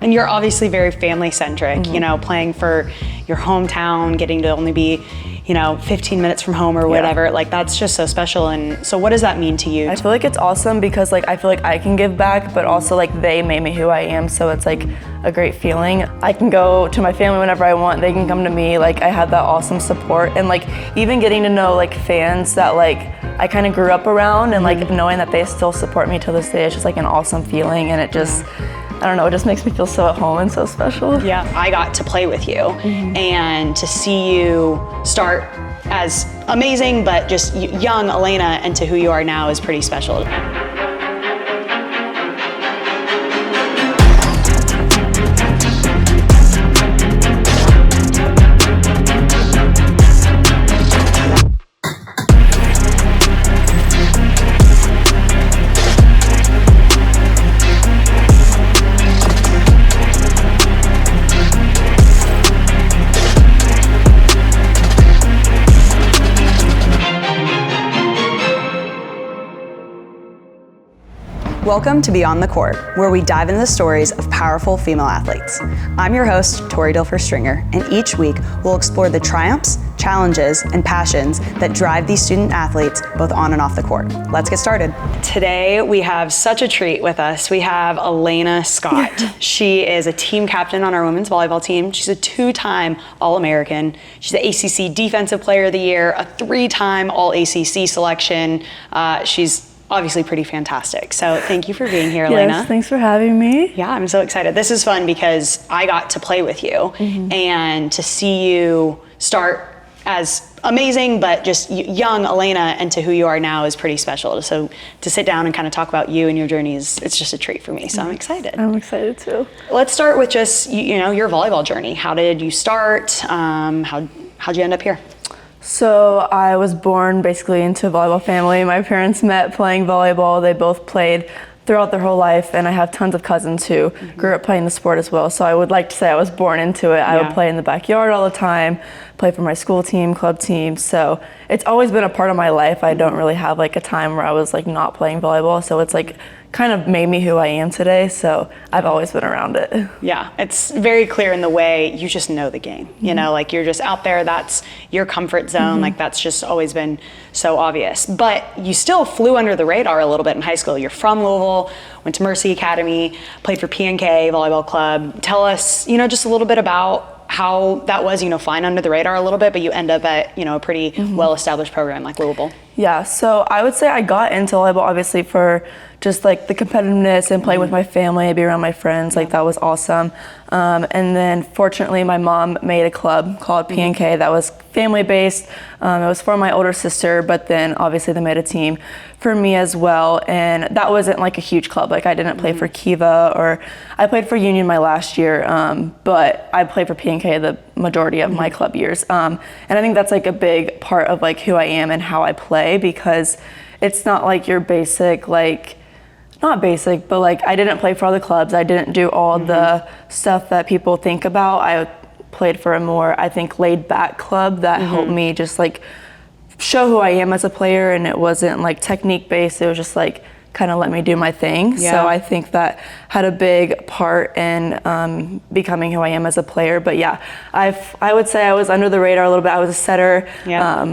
and you're obviously very family centric, you know, playing for your hometown, getting to only be, you know, 15 minutes from home or whatever, like that's just so special. And so what does that mean to you? I feel like it's awesome because like I feel like I can give back, but also like they made me who I am, so it's like a great feeling. I can go to my family whenever I want, they can come to me, like I had that awesome support, and like even getting to know like fans that like I kind of grew up around, and like knowing that they still support me to this day, it's just like an awesome feeling, and it just, I don't know, it just makes me feel so at home and so special. Yeah, I got to play with you, and to see you start as amazing, but just young Elena into who you are now is pretty special. Welcome to Beyond the Court, where we dive into the stories of powerful female athletes. I'm your host, Tori Dilfer-Stringer, and each week we'll explore the triumphs, challenges, and passions that drive these student athletes both on and off the court. Let's get started. Today we have such a treat with us. We have Elena Scott. She is a team captain on our women's volleyball team. She's a two-time All-American. She's the ACC Defensive Player of the Year, a three-time All-ACC selection. She's obviously pretty fantastic. So thank you for being here, Elena. Yes, thanks for having me. Yeah, I'm so excited. This is fun because I got to play with you, and to see you start as amazing, but just young Elena into who you are now is pretty special. So to sit down and kind of talk about you and your journey it's just a treat for me. So I'm excited. I'm excited too. Let's start with just, you know, your volleyball journey. How did you start? How'd you end up here? So I was born basically into a volleyball family. My parents met playing volleyball. They both played throughout their whole life, and I have tons of cousins who grew up playing the sport as well. So I would like to say I was born into it. I would play in the backyard all the time, play for my school team, club team. So it's always been a part of my life. I don't really have like a time where I was like not playing volleyball. So it's like kind of made me who I am today. So I've always been around it. Yeah, it's very clear in the way you just know the game. You know, like you're just out there, that's your comfort zone. Like that's just always been so obvious. But you still flew under the radar a little bit in high school. You're from Louisville, went to Mercy Academy, played for PNK Volleyball Club. Tell us, you know, just a little bit about how that was, you know, flying under the radar a little bit, but you end up at, you know, a pretty well-established program like Louisville. Yeah, so I would say I got into volleyball obviously for just like the competitiveness and playing with my family, be around my friends, like that was awesome. And then fortunately my mom made a club called PNK that was family-based. It was for my older sister, but then obviously they made a team for me as well. And that wasn't like a huge club. Like I didn't play for Kiva, or I played for Union my last year, but I played for PNK the majority of my club years. And I think that's like a big part of like who I am and how I play, because it's not like your basic, like, not basic, but like I didn't play for all the clubs. I didn't do all the stuff that people think about. I played for a more, I think, laid back club that helped me just like show who I am as a player, and it wasn't like technique based. It was just like kind of let me do my thing. So I think that had a big part in becoming who I am as a player. But yeah, I would say I was under the radar a little bit. I was a setter.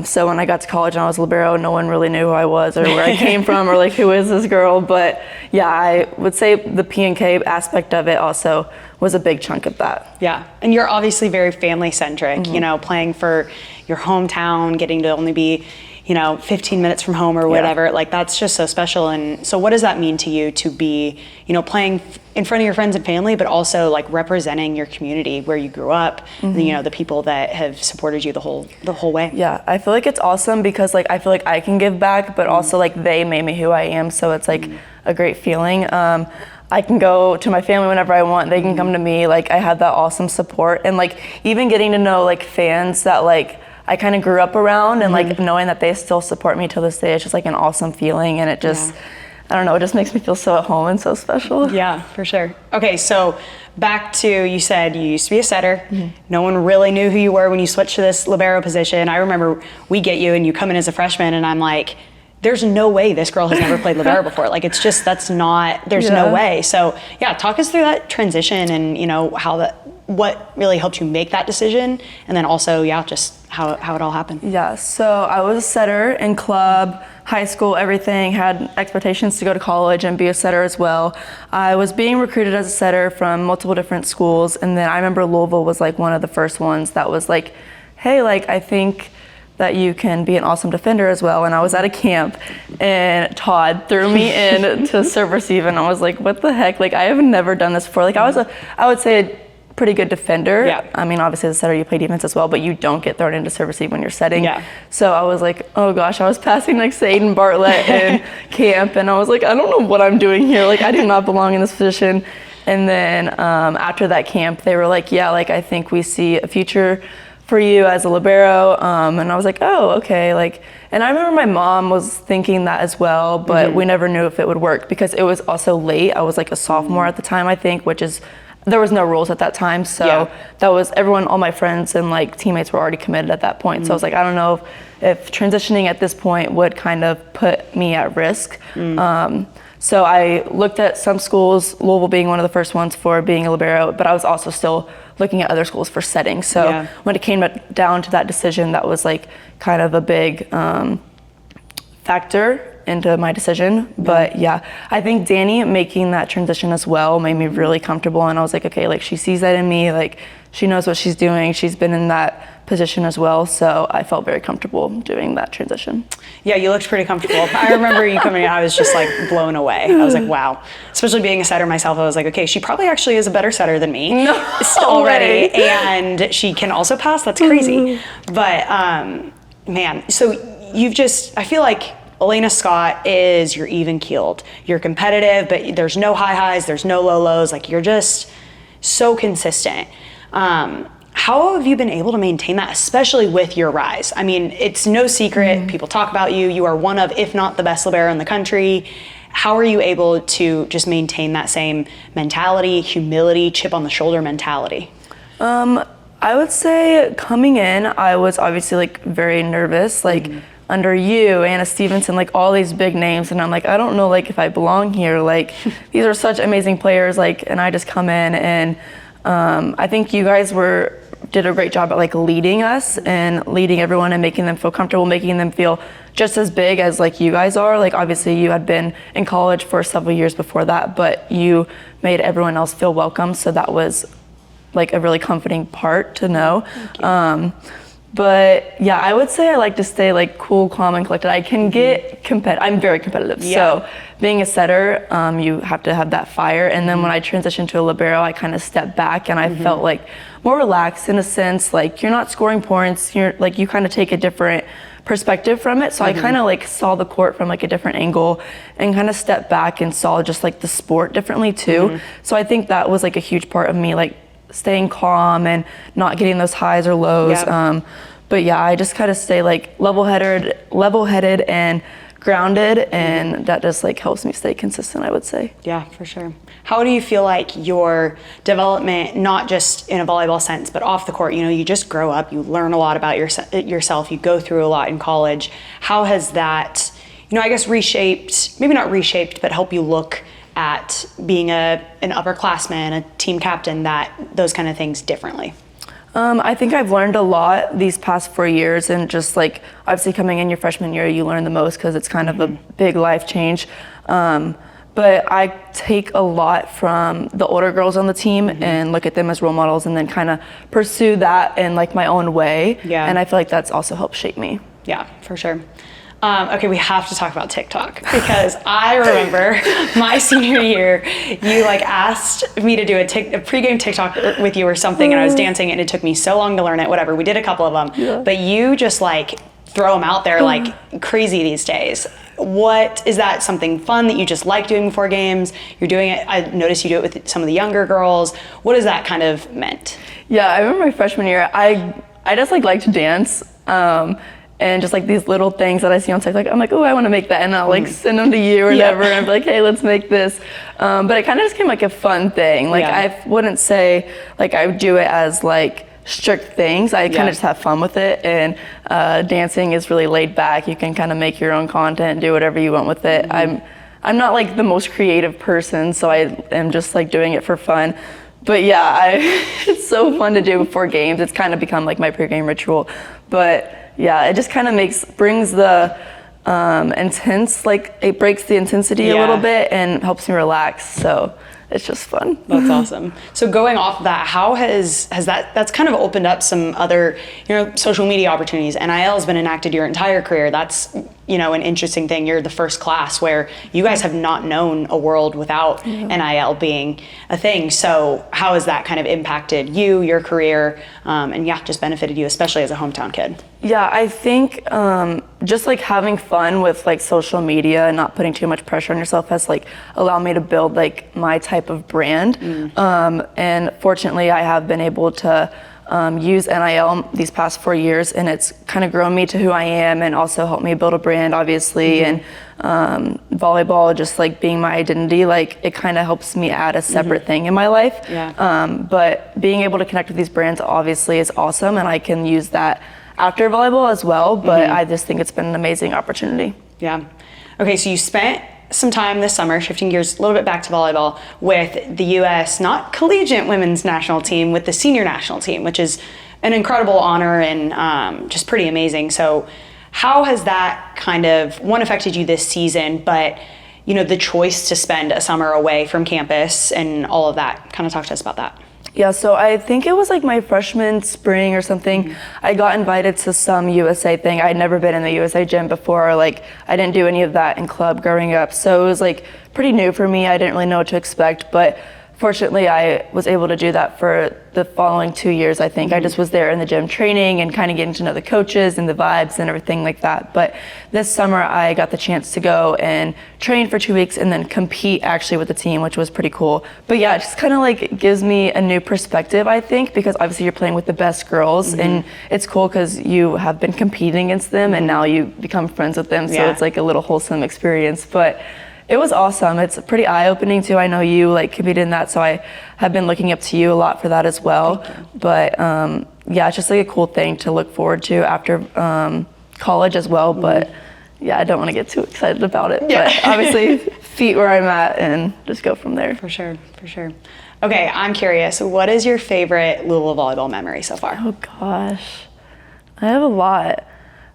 So when I got to college and I was Libero, no one really knew who I was or where I came from or like who is this girl. But yeah, I would say the PNK aspect of it also was a big chunk of that. Yeah, and you're obviously very family centric, you know, playing for your hometown, getting to only be, you know, 15 minutes from home or whatever, like that's just so special. And so what does that mean to you to be, you know, playing in front of your friends and family, but also like representing your community where you grew up, you know, the people that have supported you the whole way? Yeah, I feel like it's awesome because like I feel like I can give back, but also like they made me who I am. So it's like a great feeling. I can go to my family whenever I want. They can come to me. Like I had that awesome support, and like even getting to know like fans that like I kind of grew up around, and like knowing that they still support me to this day, it's just like an awesome feeling, and it just, I don't know, it just makes me feel so at home and so special. Yeah, for sure. Okay, so back to, you said you used to be a setter. No one really knew who you were when you switched to this libero position. I remember we get you and you come in as a freshman, and I'm like, there's no way this girl has never played Libero before. Like, it's just, there's no way. So yeah, talk us through that transition and, you know, what really helped you make that decision. And then also, just how it all happened. Yeah, so I was a setter in club, high school, everything, had expectations to go to college and be a setter as well. I was being recruited as a setter from multiple different schools. And then I remember Louisville was like one of the first ones that was like, hey, like, I think that you can be an awesome defender as well. And I was at a camp and Todd threw me in to serve receive, and I was like, what the heck? Like, I have never done this before. Like, I would say a pretty good defender. Yeah. I mean, obviously as a setter you play defense as well, but you don't get thrown into serve receive when you're setting. Yeah. So I was like, oh gosh, I was passing like Aiden Bartlett in camp, and I was like, I don't know what I'm doing here. Like, I do not belong in this position. And then after that camp, they were like, yeah, like, I think we see a future for you as a libero, and I was like, oh, okay, like, and I remember my mom was thinking that as well, but we never knew if it would work because it was also late. I was like a sophomore at the time, I think, there was no rules at that time, so that was all my friends and like teammates were already committed at that point. So I was like, I don't know if transitioning at this point would kind of put me at risk. So I looked at some schools, Louisville being one of the first ones for being a libero, but I was also still looking at other schools for setting. So when it came down to that decision, that was like kind of a big factor into my decision. But yeah, I think Danny making that transition as well made me really comfortable, and I was like, okay, like, she sees that in me, like, she knows what she's doing, she's been in that position as well, so I felt very comfortable doing that transition. Yeah, you looked pretty comfortable. I remember you coming in, I was just like blown away. I was like, wow. Especially being a setter myself, I was like, okay, she probably actually is a better setter than me already, and she can also pass, that's crazy. But man, so I feel like Elena Scott is, you're even keeled. You're competitive, but there's no high highs, there's no low lows. Like, you're just so consistent. How have you been able to maintain that, especially with your rise? I mean, it's no secret, people talk about you. You are one of, if not the best libero in the country. How are you able to just maintain that same mentality, humility, chip on the shoulder mentality? I would say coming in, I was obviously like very nervous, like under you, Anna Stevenson, like all these big names, and I'm like, I don't know, like, if I belong here. Like, these are such amazing players, like, and I just come in, and I think you guys did a great job at like leading us and leading everyone and making them feel comfortable, making them feel just as big as like you guys are. Like, obviously you had been in college for several years before that, but you made everyone else feel welcome, so that was like a really comforting part to know. But yeah, I would say I like to stay like cool, calm, and collected. I can get I'm very competitive. So being a setter, you have to have that fire. And then when I transitioned to a libero, I kind of stepped back and I felt like more relaxed in a sense. Like, you're not scoring points. You're like, you kind of take a different perspective from it. So I kind of like saw the court from like a different angle and kind of stepped back and saw just like the sport differently too. So I think that was like a huge part of me, like staying calm and not getting those highs or lows. But yeah, I just kind of stay like level-headed and grounded, and that just like helps me stay consistent, I would say. Yeah, for sure. How do you feel like your development, not just in a volleyball sense, but off the court? You know, you just grow up, you learn a lot about yourself, you go through a lot in college. How has that, you know, I guess reshaped, maybe not reshaped, but help you look at being an upperclassman, a team captain, those kind of things differently? I think I've learned a lot these past 4 years, and just like obviously coming in your freshman year, you learn the most because it's kind of a big life change. But I take a lot from the older girls on the team and look at them as role models, and then kind of pursue that in like my own way. And I feel like that's also helped shape me. Yeah, for sure. Okay, we have to talk about TikTok, because I remember my senior year, you like asked me to do a pregame TikTok with you or something, and I was dancing, and it took me so long to learn it, whatever. We did a couple of them, but you just like throw them out there like crazy these days. What is that, something fun that you just like doing before games? You're doing it, I noticed you do it with some of the younger girls. What has that kind of meant? Yeah, I remember my freshman year, I just like to dance. And just like these little things that I see on TikTok, I'm like, oh, I want to make that, and I'll like send them to you or whatever, and I'm like, hey, let's make this. But it kind of just became like a fun thing. Like I wouldn't say like I would do it as like strict things. I kind of just have fun with it, and dancing is really laid back. You can kind of make your own content, do whatever you want with it. I'm not like the most creative person, so I am just like doing it for fun. But yeah, it's so fun to do before games. It's kind of become like my pregame ritual. But yeah, it just kind of brings the intense, like it breaks the intensity a little bit and helps me relax. So it's just fun. That's awesome. So going off of that, how has that's kind of opened up some other, social media opportunities. NIL has been enacted your entire career. That's, an interesting thing. You're the first class where you guys have not known a world without NIL being a thing. So how has that kind of impacted you, your career, and just benefited you, especially as a hometown kid? Yeah, I think just like having fun with like social media and not putting too much pressure on yourself has like allowed me to build like my type of brand. And fortunately, I have been able to use NIL these past 4 years, and it's kind of grown me to who I am and also helped me build a brand, obviously. And volleyball, just like being my identity, like it kind of helps me add a separate thing in my life. But being able to connect with these brands obviously is awesome, and I can use that after volleyball as well, but I just think it's been an amazing opportunity. Yeah. Okay, so you spent some time this summer, shifting gears a little bit back to volleyball, with the U.S. not collegiate women's national team, with the senior national team, which is an incredible honor and just pretty amazing. So how has that kind of, one, affected you this season, but the choice to spend a summer away from campus and all of that? Kind of talk to us about that. Yeah, so I think it was like my freshman spring or something. I got invited to some USA thing. I had never been in the USA gym before. Like I didn't do any of that in club growing up. So it was like pretty new for me. I didn't really know what to expect, but fortunately I was able to do that for the following 2 years, I think. I just was there in the gym training and kind of getting to know the coaches and the vibes and everything like that. But this summer I got the chance to go and train for 2 weeks and then compete actually with the team, which was pretty cool. But yeah, it just kind of like gives me a new perspective, I think, because obviously you're playing with the best girls and it's cool because you have been competing against them and now you become friends with them. So it's like a little wholesome experience. But it was awesome. It's pretty eye-opening too. I know you like competed in that, so I have been looking up to you a lot for that as well. But yeah, it's just like a cool thing to look forward to after college as well. But yeah, I don't want to get too excited about it. But obviously, feet where I'm at and just go from there. For sure, for sure. Okay, I'm curious. What is your favorite Louisville volleyball memory so far? Oh gosh, I have a lot.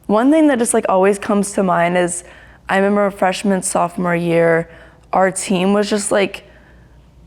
One thing that just like always comes to mind is I remember freshman, sophomore year, our team was just like,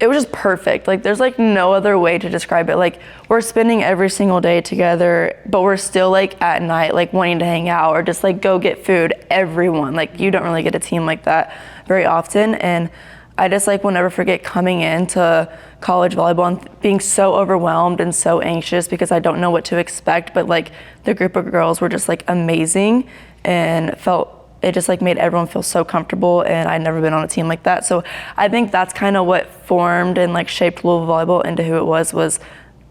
it was just perfect. Like there's like no other way to describe it. Like we're spending every single day together, but we're still like at night, like wanting to hang out or just like go get food, everyone. Like you don't really get a team like that very often. And I just like will never forget coming into college volleyball and being so overwhelmed and so anxious because I don't know what to expect. But like the group of girls were just like amazing and it just like made everyone feel so comfortable, and I'd never been on a team like that. So I think that's kind of what formed and like shaped Louisville volleyball into who it was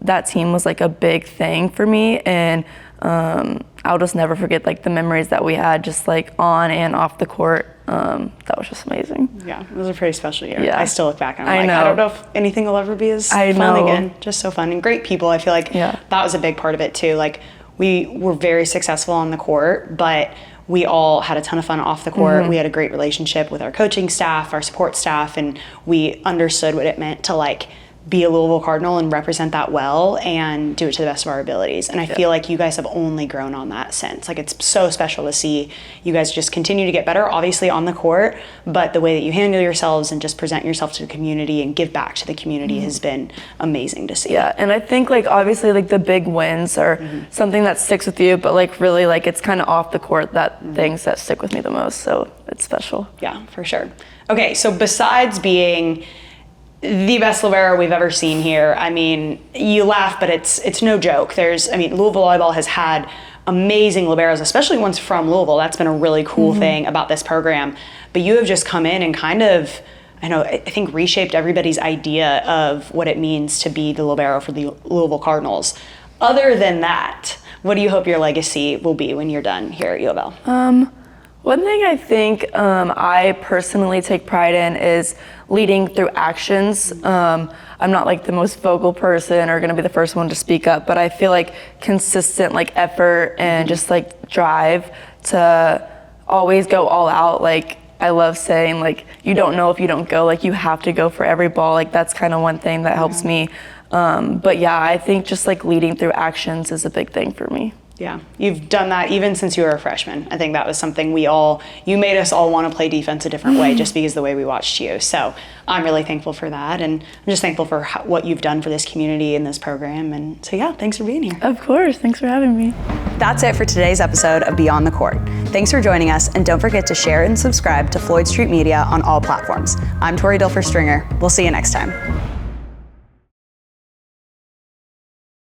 that team was like a big thing for me. And I'll just never forget like the memories that we had just like on and off the court. That was just amazing. Yeah, it was a pretty special year. Yeah. I still look back and I'm I don't know if anything will ever be as fun again. Just so fun and great people. I feel like that was a big part of it too. Like we were very successful on the court, but we all had a ton of fun off the court. We had a great relationship with our coaching staff, our support staff, and we understood what it meant to like be a Louisville Cardinal and represent that well and do it to the best of our abilities. And I feel like you guys have only grown on that since. Like it's so special to see you guys just continue to get better, obviously on the court, but the way that you handle yourselves and just present yourself to the community and give back to the community has been amazing to see. Yeah, and I think like obviously like the big wins are something that sticks with you, but like really like it's kind of off the court that things that stick with me the most. So it's special. Yeah, for sure. Okay, so besides being the best Libero we've ever seen here. I mean, you laugh, but it's no joke. Louisville volleyball has had amazing Liberos, especially ones from Louisville. That's been a really cool thing about this program. But you have just come in and kind of, I think reshaped everybody's idea of what it means to be the Libero for the Louisville Cardinals. Other than that, what do you hope your legacy will be when you're done here at U of L? One thing I think I personally take pride in is leading through actions. I I'm not like the most vocal person or gonna be the first one to speak up, but I feel like consistent like effort and just like drive to always go all out. Like I love saying like, you don't know if you don't go, like you have to go for every ball. Like that's kind of one thing that helps me. But yeah, I think just like leading through actions is a big thing for me. Yeah, you've done that even since you were a freshman. I think that was something you made us all want to play defense a different way just because of the way we watched you. So I'm really thankful for that. And I'm just thankful for what you've done for this community and this program. And so yeah, thanks for being here. Of course, thanks for having me. That's it for today's episode of Beyond the Court. Thanks for joining us, and don't forget to share and subscribe to Floyd Street Media on all platforms. I'm Tori Dilfer-Stringer. We'll see you next time.